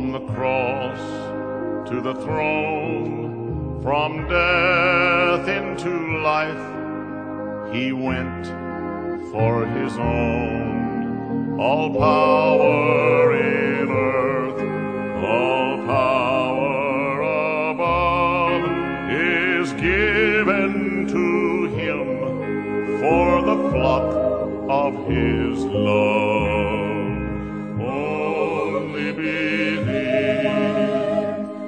From the cross to the throne, from death into life, he went for his own. All power in earth, all power above is given to him for the flock of his love. Only believe,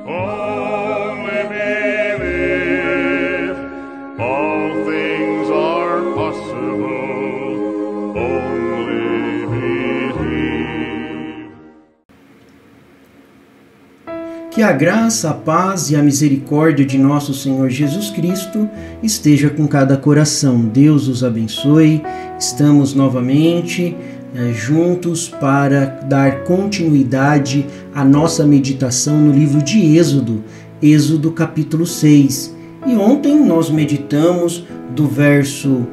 only believe, all things are possible, only believe. Que a graça, a paz e a misericórdia de nosso Senhor Jesus Cristo esteja com cada coração. Deus os abençoe. Estamos novamente juntos para dar continuidade à nossa meditação no livro de Êxodo, Êxodo capítulo 6. E ontem nós meditamos do verso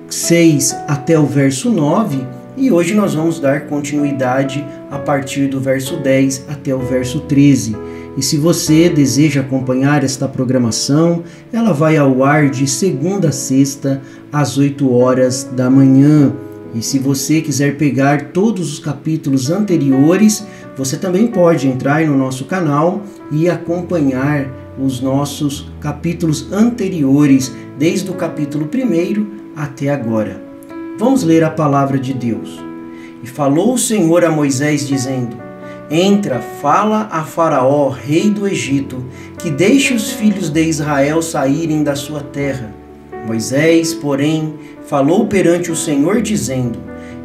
6 até o verso 9, e hoje nós vamos dar continuidade a partir do verso 10 até o verso 13. E se você deseja acompanhar esta programação, ela vai ao ar de segunda a sexta, às 8 horas da manhã. E se você quiser pegar todos os capítulos anteriores, você também pode entrar no nosso canal e acompanhar os nossos capítulos anteriores, desde o capítulo 1 até agora. Vamos ler a palavra de Deus. E falou o Senhor a Moisés, dizendo: Entra, fala a Faraó, rei do Egito, que deixe os filhos de Israel saírem da sua terra. Moisés, porém, falou perante o Senhor, dizendo: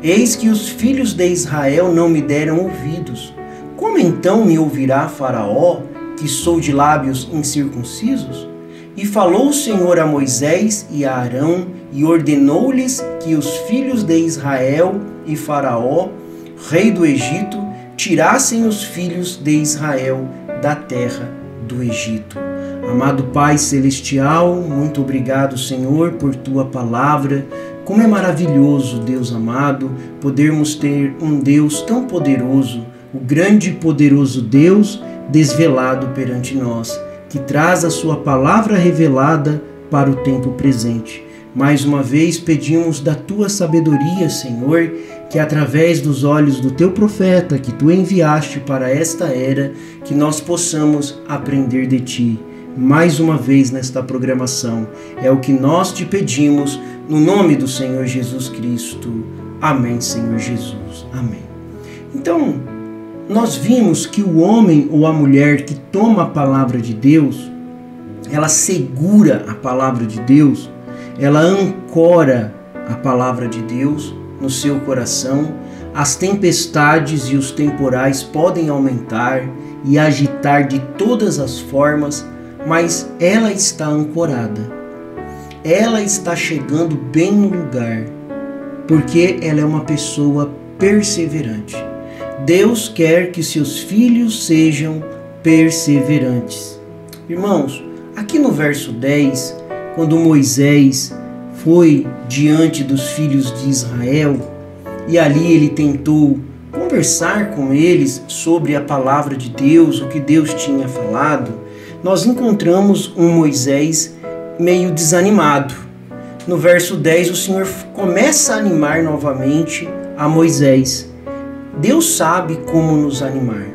Eis que os filhos de Israel não me deram ouvidos. Como então me ouvirá Faraó, que sou de lábios incircuncisos? E falou o Senhor a Moisés e a Arão, e ordenou-lhes que os filhos de Israel e Faraó, rei do Egito, tirassem os filhos de Israel da terra do Egito. Amado Pai Celestial, muito obrigado, Senhor, por Tua palavra. Como é maravilhoso, Deus amado, podermos ter um Deus tão poderoso, o grande e poderoso Deus desvelado perante nós, que traz a Sua palavra revelada para o tempo presente. Mais uma vez pedimos da Tua sabedoria, Senhor, que através dos olhos do Teu profeta que Tu enviaste para esta era, que nós possamos aprender de Ti. Mais uma vez nesta programação. É o que nós te pedimos, no nome do Senhor Jesus Cristo. Amém, Senhor Jesus. Amém. Então, nós vimos que o homem ou a mulher que toma a palavra de Deus, ela segura a palavra de Deus, ela ancora a palavra de Deus no seu coração. As tempestades e os temporais podem aumentar e agitar de todas as formas, mas ela está ancorada, ela está chegando bem no lugar, porque ela é uma pessoa perseverante. Deus quer que seus filhos sejam perseverantes. Irmãos, aqui no verso 10, quando Moisés foi diante dos filhos de Israel, e ali ele tentou conversar com eles sobre a palavra de Deus, o que Deus tinha falado, nós encontramos um Moisés meio desanimado. No verso 10, o Senhor começa a animar novamente a Moisés. Deus sabe como nos animar.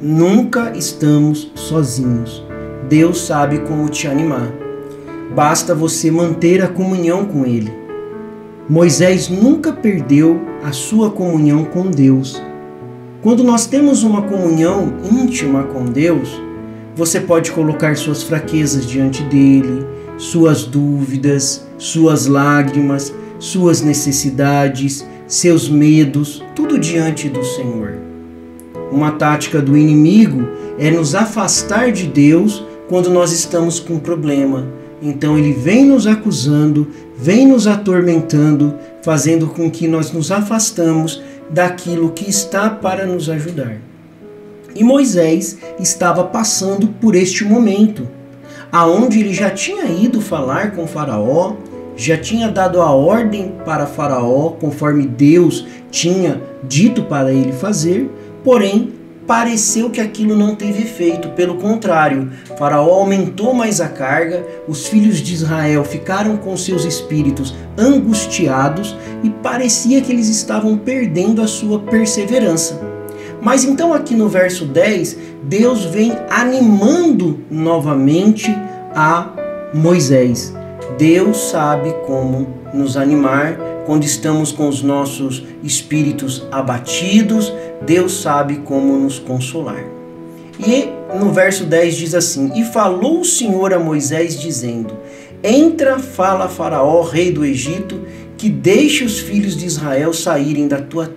Nunca estamos sozinhos. Deus sabe como te animar. Basta você manter a comunhão com Ele. Moisés nunca perdeu a sua comunhão com Deus. Quando nós temos uma comunhão íntima com Deus, você pode colocar suas fraquezas diante dele, suas dúvidas, suas lágrimas, suas necessidades, seus medos, tudo diante do Senhor. Uma tática do inimigo é nos afastar de Deus quando nós estamos com problema. Então ele vem nos acusando, vem nos atormentando, fazendo com que nós nos afastamos daquilo que está para nos ajudar. E Moisés estava passando por este momento, aonde ele já tinha ido falar com Faraó, já tinha dado a ordem para Faraó, conforme Deus tinha dito para ele fazer, porém pareceu que aquilo não teve efeito. Pelo contrário, Faraó aumentou mais a carga, os filhos de Israel ficaram com seus espíritos angustiados e parecia que eles estavam perdendo a sua perseverança. Mas então aqui no verso 10, Deus vem animando novamente a Moisés. Deus sabe como nos animar quando estamos com os nossos espíritos abatidos. Deus sabe como nos consolar. E no verso 10 diz assim: E falou o Senhor a Moisés dizendo: Entra, fala a Faraó, rei do Egito, que deixe os filhos de Israel saírem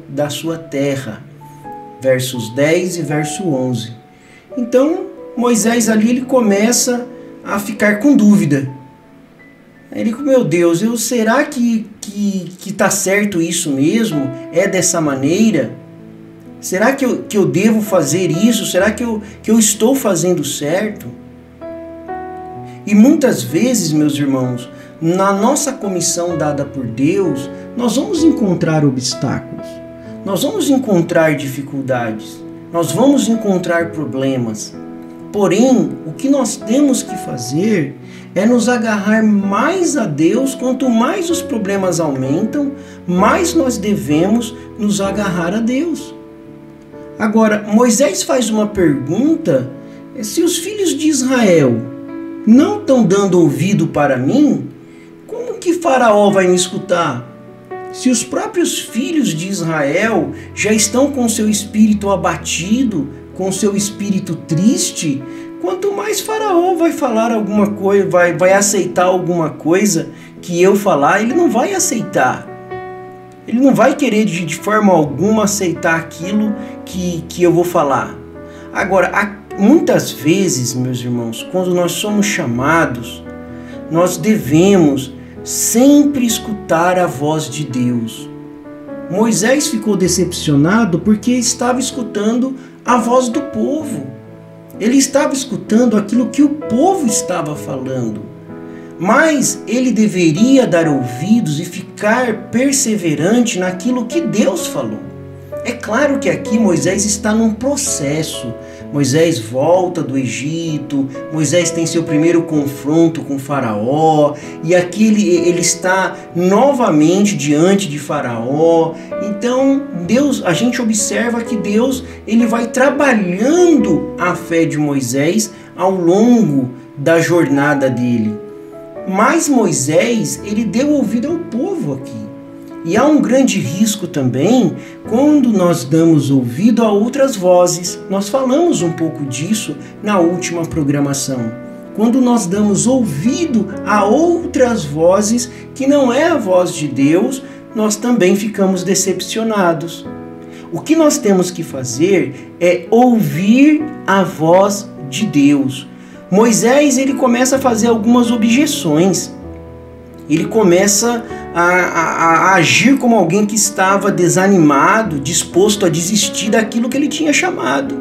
da sua terra. Versos 10 e verso 11. Então Moisés ali ele começa a ficar com dúvida. Ele, meu Deus, será que tá certo isso mesmo? É dessa maneira? Será que eu devo fazer isso? Será que eu estou fazendo certo? E muitas vezes, meus irmãos, na nossa comissão dada por Deus, nós vamos encontrar obstáculos, nós vamos encontrar dificuldades, nós vamos encontrar problemas. Porém, o que nós temos que fazer é nos agarrar mais a Deus. Quanto mais os problemas aumentam, mais nós devemos nos agarrar a Deus. Agora, Moisés faz uma pergunta: se os filhos de Israel não estão dando ouvido para mim, como que Faraó vai me escutar? Se os próprios filhos de Israel já estão com seu espírito abatido, com seu espírito triste, quanto mais Faraó vai falar alguma coisa, vai aceitar alguma coisa que eu falar, ele não vai aceitar. Ele não vai querer de forma alguma aceitar aquilo que eu vou falar. Agora, muitas vezes, meus irmãos, quando nós somos chamados, nós devemos sempre escutar a voz de Deus. Moisés ficou decepcionado porque estava escutando a voz do povo. Ele estava escutando aquilo que o povo estava falando. Mas ele deveria dar ouvidos e ficar perseverante naquilo que Deus falou. É claro que aqui Moisés está num processo. Moisés volta do Egito, Moisés tem seu primeiro confronto com Faraó, e aqui ele está novamente diante de Faraó. Então, a gente observa que Deus ele vai trabalhando a fé de Moisés ao longo da jornada dele. Mas Moisés, ele deu ouvido ao povo aqui. E há um grande risco também quando nós damos ouvido a outras vozes. Nós falamos um pouco disso na última programação. Quando nós damos ouvido a outras vozes que não é a voz de Deus, nós também ficamos decepcionados. O que nós temos que fazer é ouvir a voz de Deus. Moisés ele começa a fazer algumas objeções. Ele começa a agir como alguém que estava desanimado, disposto a desistir daquilo que ele tinha chamado.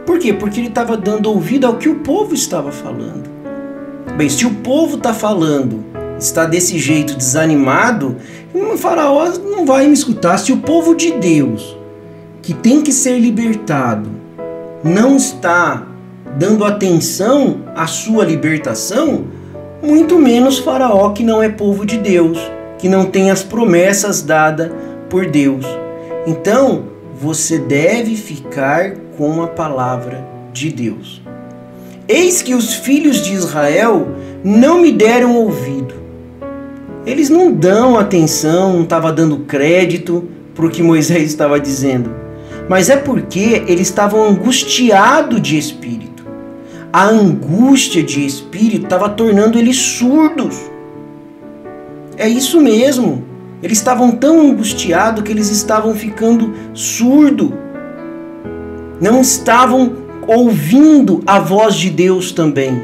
Por quê? Porque ele estava dando ouvido ao que o povo estava falando. Bem, se o povo está falando, está desse jeito desanimado, o Faraó não vai me escutar. Se o povo de Deus, que tem que ser libertado, não está dando atenção à sua libertação, muito menos Faraó, que não é povo de Deus, que não tem as promessas dadas por Deus. Então, você deve ficar com a palavra de Deus. Eis que os filhos de Israel não me deram ouvido. Eles não dão atenção, não estavam dando crédito para o que Moisés estava dizendo. Mas é porque eles estavam angustiados de espírito. A angústia de espírito estava tornando eles surdos. É isso mesmo. Eles estavam tão angustiados que eles estavam ficando surdos. Não estavam ouvindo a voz de Deus também.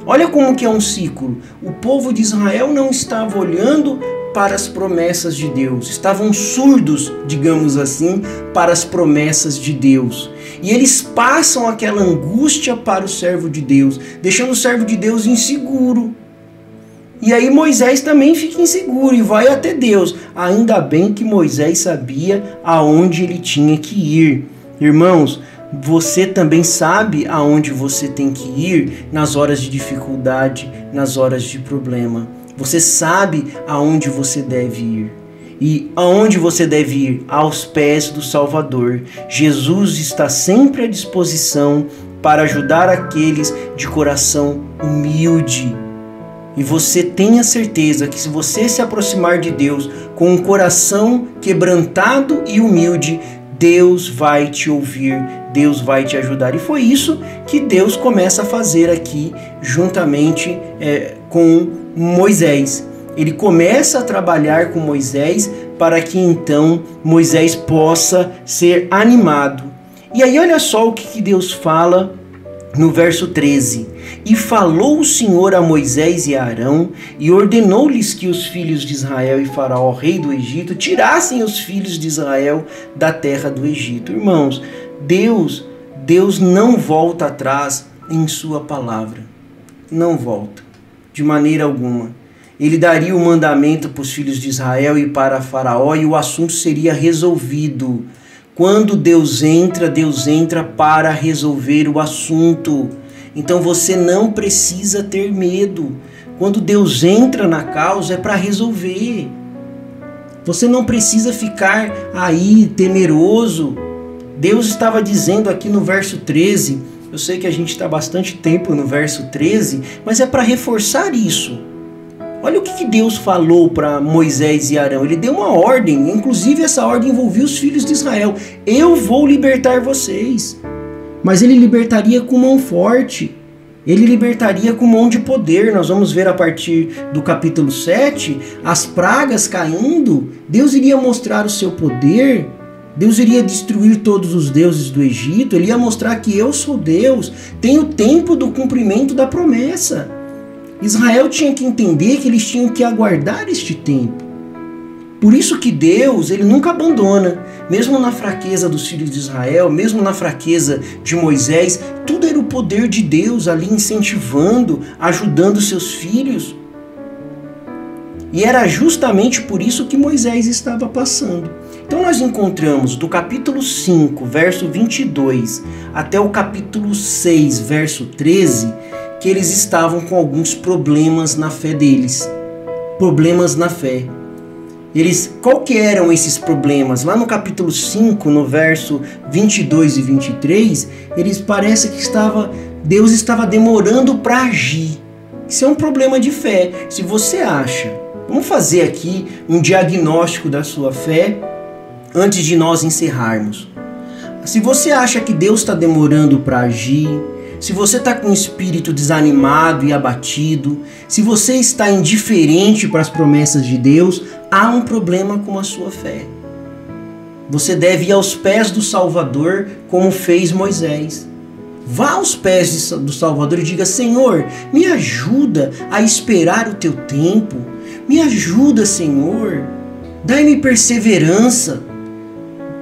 Olha como que é um ciclo. O povo de Israel não estava olhando para as promessas de Deus. Estavam surdos, digamos assim, para as promessas de Deus. E eles passam aquela angústia para o servo de Deus, deixando o servo de Deus inseguro. E aí Moisés também fica inseguro e vai até Deus. Ainda bem que Moisés sabia aonde ele tinha que ir. Irmãos, Você também sabe aonde você tem que ir nas horas de dificuldade, nas horas de problema. Você sabe aonde você deve ir. E aonde você deve ir? Aos pés do Salvador. Jesus está sempre à disposição para ajudar aqueles de coração humilde. E você tenha certeza que se você se aproximar de Deus com um coração quebrantado e humilde, Deus vai te ouvir, Deus vai te ajudar. E foi isso que Deus começa a fazer aqui juntamente com Moisés. Ele começa a trabalhar com Moisés para que então Moisés possa ser animado. E aí olha só o que Deus fala no verso 13. E falou o Senhor a Moisés e a Arão, e ordenou-lhes que os filhos de Israel e Faraó, rei do Egito, tirassem os filhos de Israel da terra do Egito. Irmãos, Deus não volta atrás em sua palavra. Não volta, de maneira alguma. Ele daria o mandamento para os filhos de Israel e para Faraó, e o assunto seria resolvido. Quando Deus entra para resolver o assunto. Então você não precisa ter medo. Quando Deus entra na causa é para resolver. Você não precisa ficar aí temeroso. Deus estava dizendo aqui no verso 13, eu sei que a gente está bastante tempo no verso 13, mas é para reforçar isso. Olha o que Deus falou para Moisés e Arão. Ele deu uma ordem, inclusive essa ordem envolvia os filhos de Israel. Eu vou libertar vocês. Mas ele libertaria com mão forte. Ele libertaria com mão de poder. Nós vamos ver a partir do capítulo 7, as pragas caindo. Deus iria mostrar o seu poder. Deus iria destruir todos os deuses do Egito. Ele ia mostrar que eu sou Deus. Tem o tempo do cumprimento da promessa. Israel tinha que entender que eles tinham que aguardar este tempo. Por isso que Deus, ele nunca abandona. Mesmo na fraqueza dos filhos de Israel, mesmo na fraqueza de Moisés, tudo era o poder de Deus ali incentivando, ajudando seus filhos. E era justamente por isso que Moisés estava passando. Então nós encontramos do capítulo 5, verso 22, até o capítulo 6, verso 13, que eles estavam com alguns problemas na fé deles. Problemas na fé. Qual que eram esses problemas? Lá no capítulo 5, no verso 22 e 23, eles parece que Deus estava demorando para agir. Isso é um problema de fé. Se você acha, vamos fazer aqui um diagnóstico da sua fé antes de nós encerrarmos. Se você acha que Deus está demorando para agir, se você está com o espírito desanimado e abatido, se você está indiferente para as promessas de Deus, há um problema com a sua fé. Você deve ir aos pés do Salvador, como fez Moisés. Vá aos pés do Salvador e diga: Senhor, me ajuda a esperar o teu tempo. Me ajuda, Senhor. Dai-me perseverança.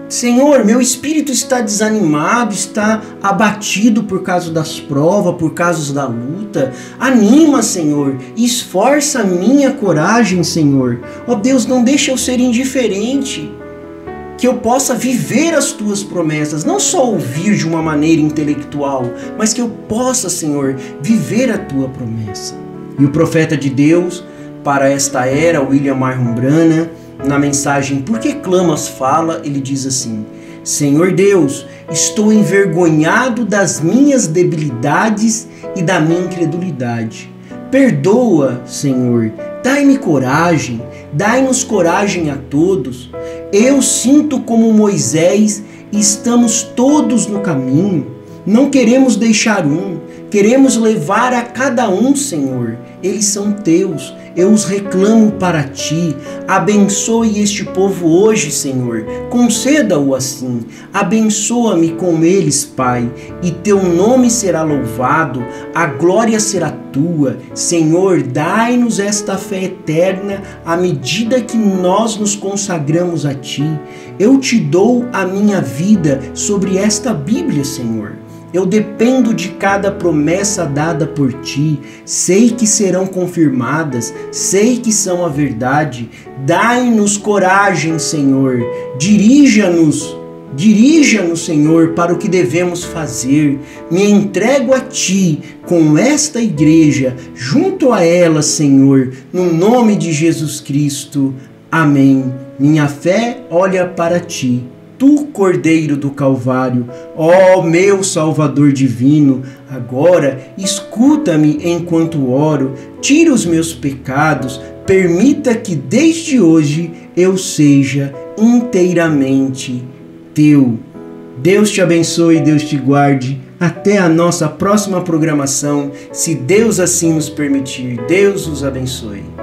Senhor, meu espírito está desanimado, está abatido por causa das provas, por causa da luta. Anima, Senhor, e esforça a minha coragem, Senhor. Ó Deus, não deixe eu ser indiferente, que eu possa viver as tuas promessas, não só ouvir de uma maneira intelectual, mas que eu possa, Senhor, viver a tua promessa. E o profeta de Deus, para esta era, William Marham Branham, na mensagem Por que Clamas fala, ele diz assim: Senhor Deus, estou envergonhado das minhas debilidades e da minha incredulidade. Perdoa, Senhor, dai-me coragem, dai-nos coragem a todos. Eu sinto como Moisés e estamos todos no caminho. Não queremos deixar queremos levar a cada um, Senhor. Eles são teus, eu os reclamo para ti. Abençoe este povo hoje, Senhor. Conceda-o assim. Abençoa-me com eles, Pai, e teu nome será louvado, a glória será tua. Senhor, dai-nos esta fé eterna à medida que nós nos consagramos a ti. Eu te dou a minha vida sobre esta Bíblia, Senhor. Eu dependo de cada promessa dada por ti, sei que serão confirmadas, sei que são a verdade. Dai-nos coragem, Senhor, dirija-nos Dirija-nos, Senhor, para o que devemos fazer. Me entrego a Ti com esta igreja, junto a ela, Senhor, no nome de Jesus Cristo. Amém. Minha fé olha para Ti, Tu, Cordeiro do Calvário, ó meu Salvador divino. Agora escuta-me enquanto oro, tira os meus pecados, permita que desde hoje eu seja inteiramente Teu. Deus te abençoe, Deus te guarde. Até a nossa próxima programação, se Deus assim nos permitir. Deus os abençoe.